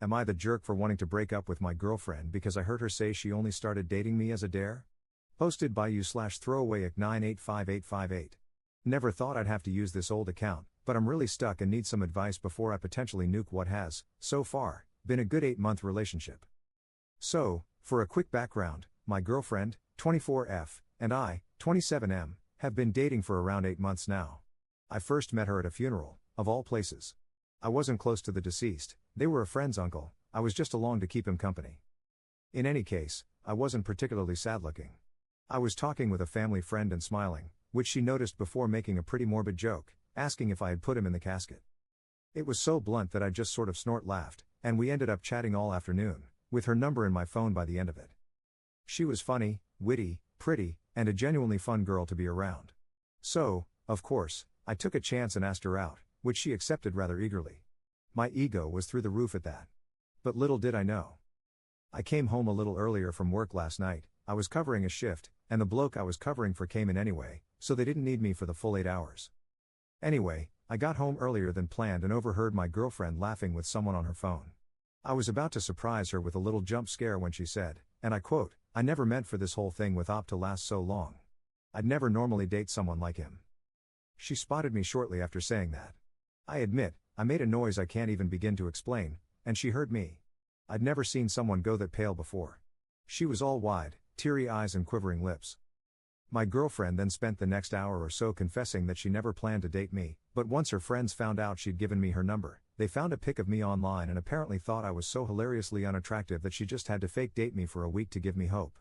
Am I the jerk for wanting to break up with my girlfriend because I heard her say she only started dating me as a dare? Posted by you/throwaway@985858. Never thought I'd have to use this old account, but I'm really stuck and need some advice before I potentially nuke what has, so far, been a good 8-month relationship. So, for a quick background, my girlfriend, 24F, and I, 27M, have been dating for around 8 months now. I first met her at a funeral, of all places. I wasn't close to the deceased, they were a friend's uncle, I was just along to keep him company. In any case, I wasn't particularly sad looking. I was talking with a family friend and smiling, which she noticed before making a pretty morbid joke, asking if I had put him in the casket. It was so blunt that I just sort of snort laughed, and we ended up chatting all afternoon, with her number in my phone by the end of it. She was funny, witty, pretty, and a genuinely fun girl to be around. So, of course, I took a chance and asked her out, which she accepted rather eagerly. My ego was through the roof at that. But little did I know. I came home a little earlier from work last night, I was covering a shift, and the bloke I was covering for came in anyway, so they didn't need me for the full 8 hours. Anyway, I got home earlier than planned and overheard my girlfriend laughing with someone on her phone. I was about to surprise her with a little jump scare when she said, and I quote, "I never meant for this whole thing with Op to last so long. I'd never normally date someone like him." She spotted me shortly after saying that. I admit, I made a noise I can't even begin to explain, and she heard me. I'd never seen someone go that pale before. She was all wide, teary eyes and quivering lips. My girlfriend then spent the next hour or so confessing that she never planned to date me, but once her friends found out she'd given me her number, they found a pic of me online and apparently thought I was so hilariously unattractive that she just had to fake date me for a week to give me hope.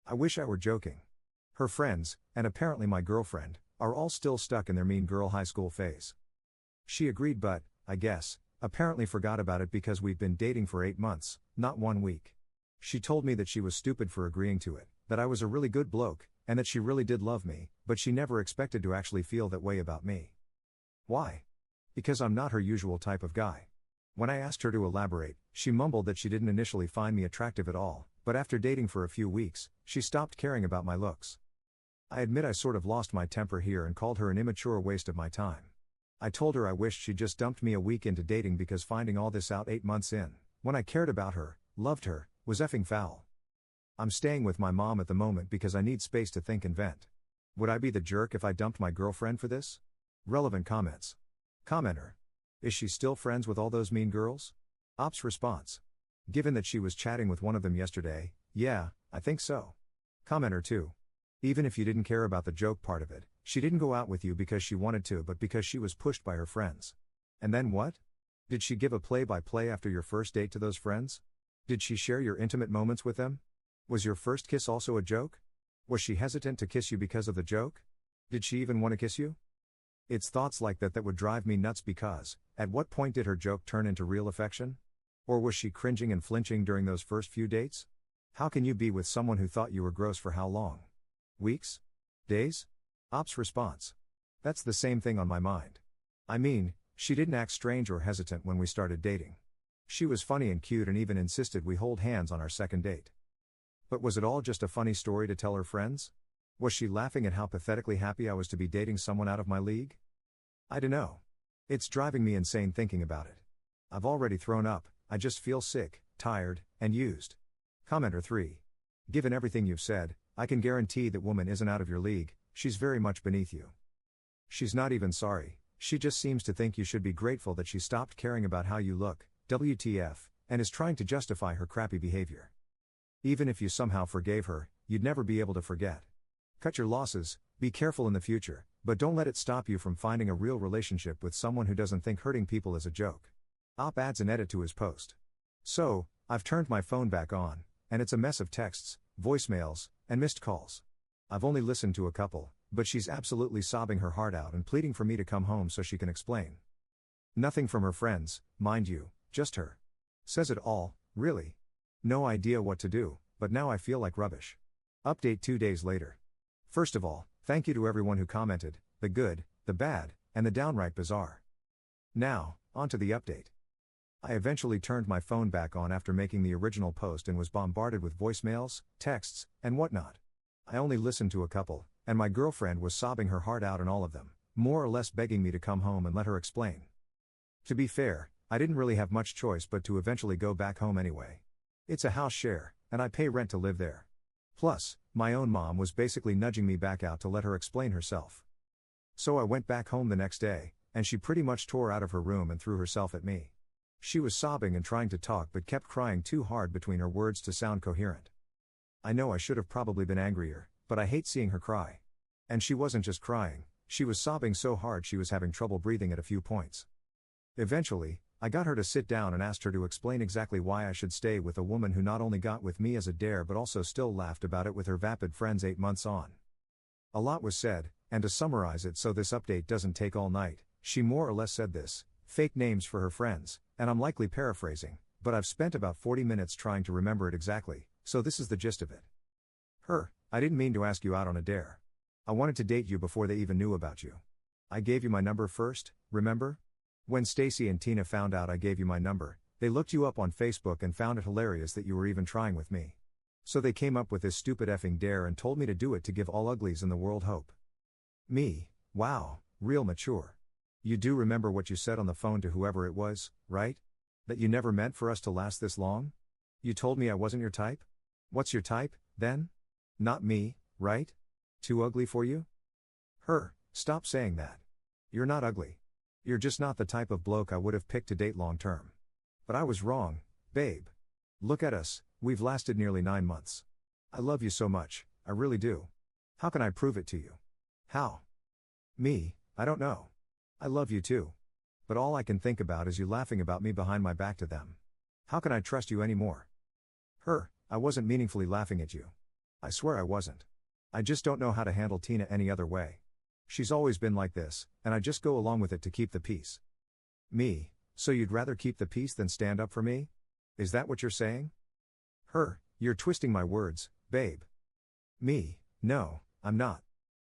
I wish I were joking. Her friends, and apparently my girlfriend, are all still stuck in their mean girl high school phase. She agreed but, I guess, apparently forgot about it because we'd been dating for 8 months, not 1 week. She told me that she was stupid for agreeing to it, that I was a really good bloke, and that she really did love me, but she never expected to actually feel that way about me. Why? Because I'm not her usual type of guy. When I asked her to elaborate, she mumbled that she didn't initially find me attractive at all, but after dating for a few weeks, she stopped caring about my looks. I admit I sort of lost my temper here and called her an immature waste of my time. I told her I wished she'd just dumped me a week into dating because finding all this out 8 months in, when I cared about her, loved her, was effing foul. I'm staying with my mom at the moment because I need space to think and vent. Would I be the jerk if I dumped my girlfriend for this? Relevant comments. Commenter. Is she still friends with all those mean girls? Op's response. Given that she was chatting with one of them yesterday, yeah, I think so. Commenter 2. Even if you didn't care about the joke part of it, she didn't go out with you because she wanted to but because she was pushed by her friends. And then what? Did she give a play-by-play after your first date to those friends? Did she share your intimate moments with them? Was your first kiss also a joke? Was she hesitant to kiss you because of the joke? Did she even want to kiss you? It's thoughts like that that would drive me nuts because, at what point did her joke turn into real affection? Or was she cringing and flinching during those first few dates? How can you be with someone who thought you were gross for how long? Weeks? Days? Op's response. That's the same thing on my mind. I mean, she didn't act strange or hesitant when we started dating. She was funny and cute and even insisted we hold hands on our second date. But was it all just a funny story to tell her friends? Was she laughing at how pathetically happy I was to be dating someone out of my league? I dunno. It's driving me insane thinking about it. I've already thrown up, I just feel sick, tired, and used. Commenter 3. Given everything you've said, I can guarantee that woman isn't out of your league, she's very much beneath you. She's not even sorry, she just seems to think you should be grateful that she stopped caring about how you look, WTF, and is trying to justify her crappy behavior. Even if you somehow forgave her, you'd never be able to forget. Cut your losses, be careful in the future, but don't let it stop you from finding a real relationship with someone who doesn't think hurting people is a joke. Op adds an edit to his post. So, I've turned my phone back on, and it's a mess of texts, voicemails, and missed calls. I've only listened to a couple, but she's absolutely sobbing her heart out and pleading for me to come home so she can explain. Nothing from her friends, mind you, just her. Says it all, really. No idea what to do, but now I feel like rubbish. Update 2 days later. First of all, thank you to everyone who commented, the good, the bad, and the downright bizarre. Now, on to the update. I eventually turned my phone back on after making the original post and was bombarded with voicemails, texts, and whatnot. I only listened to a couple, and my girlfriend was sobbing her heart out in all of them, more or less begging me to come home and let her explain. To be fair, I didn't really have much choice but to eventually go back home anyway. It's a house share, and I pay rent to live there. Plus, my own mom was basically nudging me back out to let her explain herself. So I went back home the next day, and she pretty much tore out of her room and threw herself at me. She was sobbing and trying to talk but kept crying too hard between her words to sound coherent. I know I should have probably been angrier, but I hate seeing her cry. And she wasn't just crying, she was sobbing so hard she was having trouble breathing at a few points. Eventually, I got her to sit down and asked her to explain exactly why I should stay with a woman who not only got with me as a dare but also still laughed about it with her vapid friends 8 months on. A lot was said, and to summarize it so this update doesn't take all night, she more or less said this: fake names for her friends, and I'm likely paraphrasing, but I've spent about 40 minutes trying to remember it exactly, so this is the gist of it. I didn't mean to ask you out on a dare. I wanted to date you before they even knew about you. I gave you my number first, remember? When Stacy and Tina found out I gave you my number, they looked you up on Facebook and found it hilarious that you were even trying with me. So they came up with this stupid effing dare and told me to do it to give all uglies in the world hope. Me, wow, real mature. You do remember what you said on the phone to whoever it was, right? That you never meant for us to last this long? You told me I wasn't your type? What's your type, then? Not me, right? Too ugly for you? Stop saying that. You're not ugly. You're just not the type of bloke I would have picked to date long term. But I was wrong, babe. Look at us, we've lasted nearly 9 months. I love you so much, I really do. How can I prove it to you? How? Me, I don't know. I love you too. But all I can think about is you laughing about me behind my back to them. How can I trust you anymore? I wasn't meaningfully laughing at you. I swear I wasn't. I just don't know how to handle Tina any other way. She's always been like this, and I just go along with it to keep the peace. Me, so you'd rather keep the peace than stand up for me? Is that what you're saying? You're twisting my words, babe. Me, no, I'm not.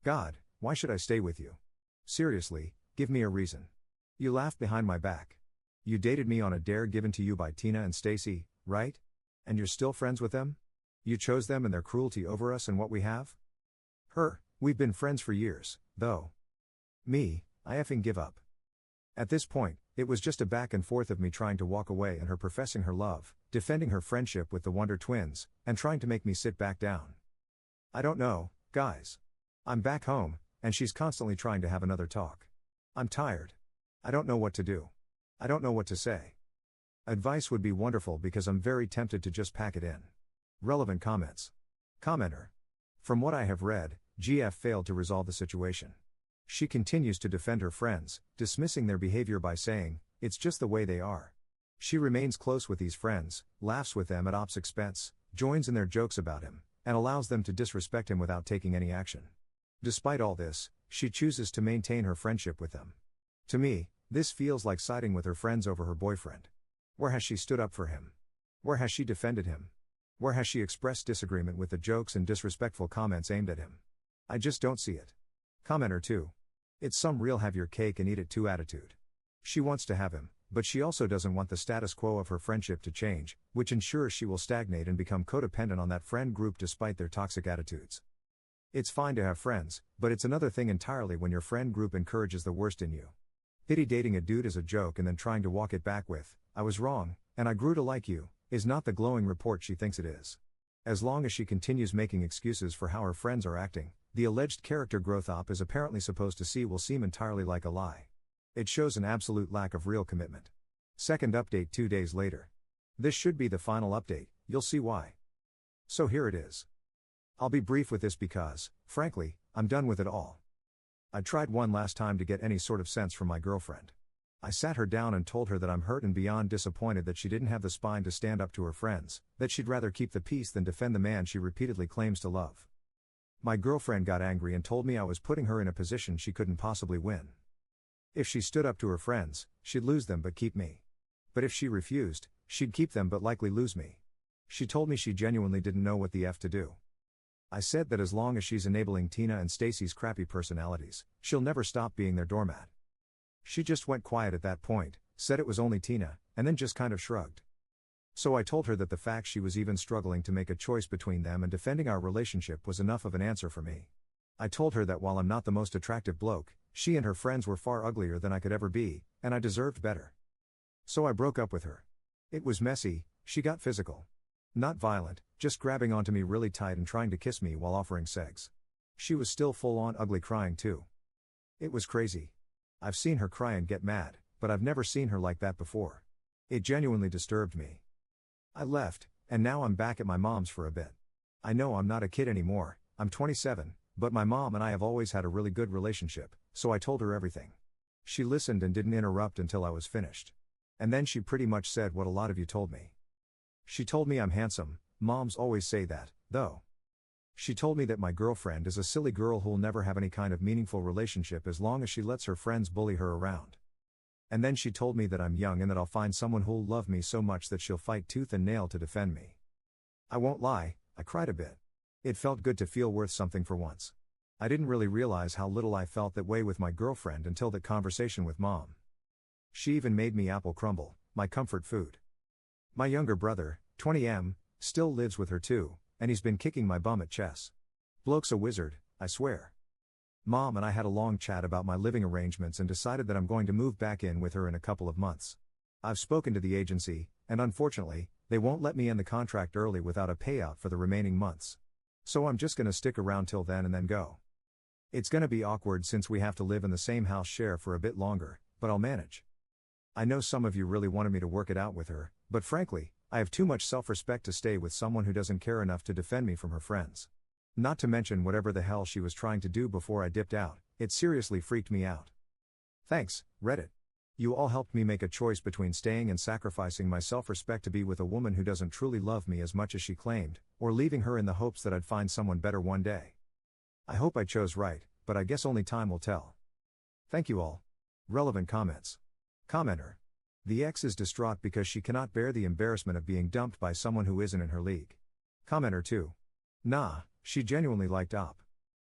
God, why should I stay with you? Seriously, give me a reason. You laughed behind my back. You dated me on a dare given to you by Tina and Stacy, right? And you're still friends with them? You chose them and their cruelty over us and what we have? We've been friends for years, though. Me, I effing give up. At this point, it was just a back and forth of me trying to walk away and her professing her love, defending her friendship with the Wonder Twins, and trying to make me sit back down. I don't know, guys. I'm back home, and she's constantly trying to have another talk. I'm tired. I don't know what to do. I don't know what to say. Advice would be wonderful because I'm very tempted to just pack it in. Relevant comments. Commenter. From what I have read, GF failed to resolve the situation. She continues to defend her friends, dismissing their behavior by saying, it's just the way they are. She remains close with these friends, laughs with them at Op's expense, joins in their jokes about him, and allows them to disrespect him without taking any action. Despite all this, she chooses to maintain her friendship with them. To me, this feels like siding with her friends over her boyfriend. Where has she stood up for him? Where has she defended him? Where has she expressed disagreement with the jokes and disrespectful comments aimed at him? I just don't see it. Commenter 2. It's some real have your cake and eat it too attitude. She wants to have him, but she also doesn't want the status quo of her friendship to change, which ensures she will stagnate and become codependent on that friend group despite their toxic attitudes. It's fine to have friends, but it's another thing entirely when your friend group encourages the worst in you. Pity dating a dude as a joke and then trying to walk it back with, I was wrong, and I grew to like you, is not the glowing report she thinks it is. As long as she continues making excuses for how her friends are acting, the alleged character growth Op is apparently supposed to see will seem entirely like a lie. It shows an absolute lack of real commitment. Second update 2 days later. This should be the final update, you'll see why. So here it is. I'll be brief with this because, frankly, I'm done with it all. I tried one last time to get any sort of sense from my girlfriend. I sat her down and told her that I'm hurt and beyond disappointed that she didn't have the spine to stand up to her friends, that she'd rather keep the peace than defend the man she repeatedly claims to love. My girlfriend got angry and told me I was putting her in a position she couldn't possibly win. If she stood up to her friends, she'd lose them but keep me. But if she refused, she'd keep them but likely lose me. She told me she genuinely didn't know what the F to do. I said that as long as she's enabling Tina and Stacy's crappy personalities, she'll never stop being their doormat. She just went quiet at that point, said it was only Tina, and then just kind of shrugged. So I told her that the fact she was even struggling to make a choice between them and defending our relationship was enough of an answer for me. I told her that while I'm not the most attractive bloke, she and her friends were far uglier than I could ever be, and I deserved better. So I broke up with her. It was messy, she got physical. Not violent, just grabbing onto me really tight and trying to kiss me while offering sex. She was still full on ugly crying too. It was crazy. I've seen her cry and get mad, but I've never seen her like that before. It genuinely disturbed me. I left, and now I'm back at my mom's for a bit. I know I'm not a kid anymore, I'm 27, but my mom and I have always had a really good relationship, so I told her everything. She listened and didn't interrupt until I was finished. And then she pretty much said what a lot of you told me. She told me I'm handsome, moms always say that, though. She told me that my girlfriend is a silly girl who'll never have any kind of meaningful relationship as long as she lets her friends bully her around. And then she told me that I'm young and that I'll find someone who'll love me so much that she'll fight tooth and nail to defend me. I won't lie, I cried a bit. It felt good to feel worth something for once. I didn't really realize how little I felt that way with my girlfriend until that conversation with mom. She even made me apple crumble, my comfort food. My younger brother, 20M, still lives with her too, and he's been kicking my bum at chess. Bloke's a wizard, I swear. Mom and I had a long chat about my living arrangements and decided that I'm going to move back in with her in a couple of months. I've spoken to the agency, and unfortunately, they won't let me end the contract early without a payout for the remaining months. So I'm just gonna stick around till then and then go. It's gonna be awkward since we have to live in the same house share for a bit longer, but I'll manage. I know some of you really wanted me to work it out with her, but frankly, I have too much self-respect to stay with someone who doesn't care enough to defend me from her friends. Not to mention whatever the hell she was trying to do before I dipped out, it seriously freaked me out. Thanks, Reddit. You all helped me make a choice between staying and sacrificing my self-respect to be with a woman who doesn't truly love me as much as she claimed, or leaving her in the hopes that I'd find someone better one day. I hope I chose right, but I guess only time will tell. Thank you all. Relevant comments. Commenter. The ex is distraught because she cannot bear the embarrassment of being dumped by someone who isn't in her league. Commenter 2. Nah, she genuinely liked Op.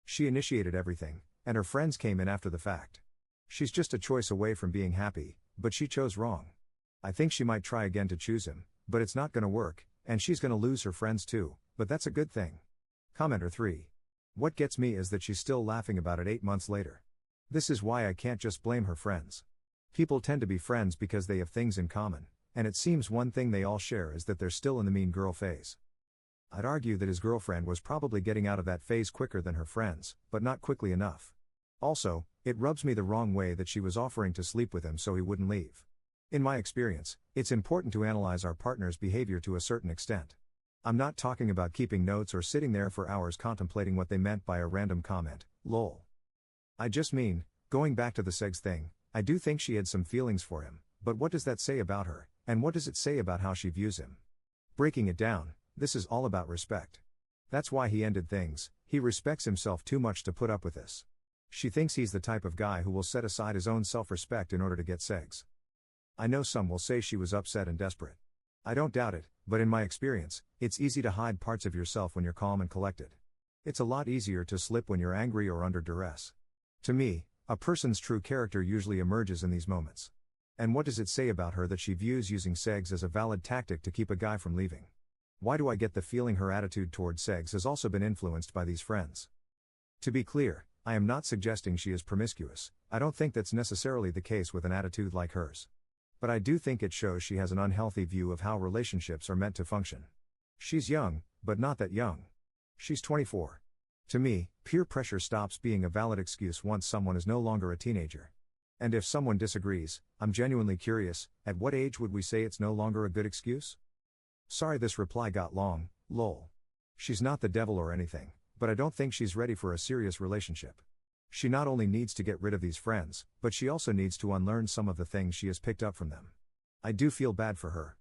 She initiated everything, and her friends came in after the fact. She's just a choice away from being happy, but she chose wrong. I think she might try again to choose him, but it's not gonna work, and she's gonna lose her friends too, but that's a good thing. Commenter 3. What gets me is that she's still laughing about it 8 months later. This is why I can't just blame her friends. People tend to be friends because they have things in common, and it seems one thing they all share is that they're still in the mean girl phase. I'd argue that his girlfriend was probably getting out of that phase quicker than her friends, but not quickly enough. Also, it rubs me the wrong way that she was offering to sleep with him so he wouldn't leave. In my experience, it's important to analyze our partner's behavior to a certain extent. I'm not talking about keeping notes or sitting there for hours contemplating what they meant by a random comment, lol. I just mean, going back to the sex thing, I do think she had some feelings for him, but what does that say about her, and what does it say about how she views him? Breaking it down, this is all about respect. That's why he ended things, he respects himself too much to put up with this. She thinks he's the type of guy who will set aside his own self-respect in order to get sex. I know some will say she was upset and desperate. I don't doubt it, but in my experience, it's easy to hide parts of yourself when you're calm and collected. It's a lot easier to slip when you're angry or under duress. To me, a person's true character usually emerges in these moments. And what does it say about her that she views using sex as a valid tactic to keep a guy from leaving? Why do I get the feeling her attitude toward sex has also been influenced by these friends? To be clear, I am not suggesting she is promiscuous. I don't think that's necessarily the case with an attitude like hers. But I do think it shows she has an unhealthy view of how relationships are meant to function. She's young, but not that young. She's 24. To me, peer pressure stops being a valid excuse once someone is no longer a teenager. And if someone disagrees, I'm genuinely curious, at what age would we say it's no longer a good excuse? Sorry this reply got long, lol. She's not the devil or anything, but I don't think she's ready for a serious relationship. She not only needs to get rid of these friends, but she also needs to unlearn some of the things she has picked up from them. I do feel bad for her.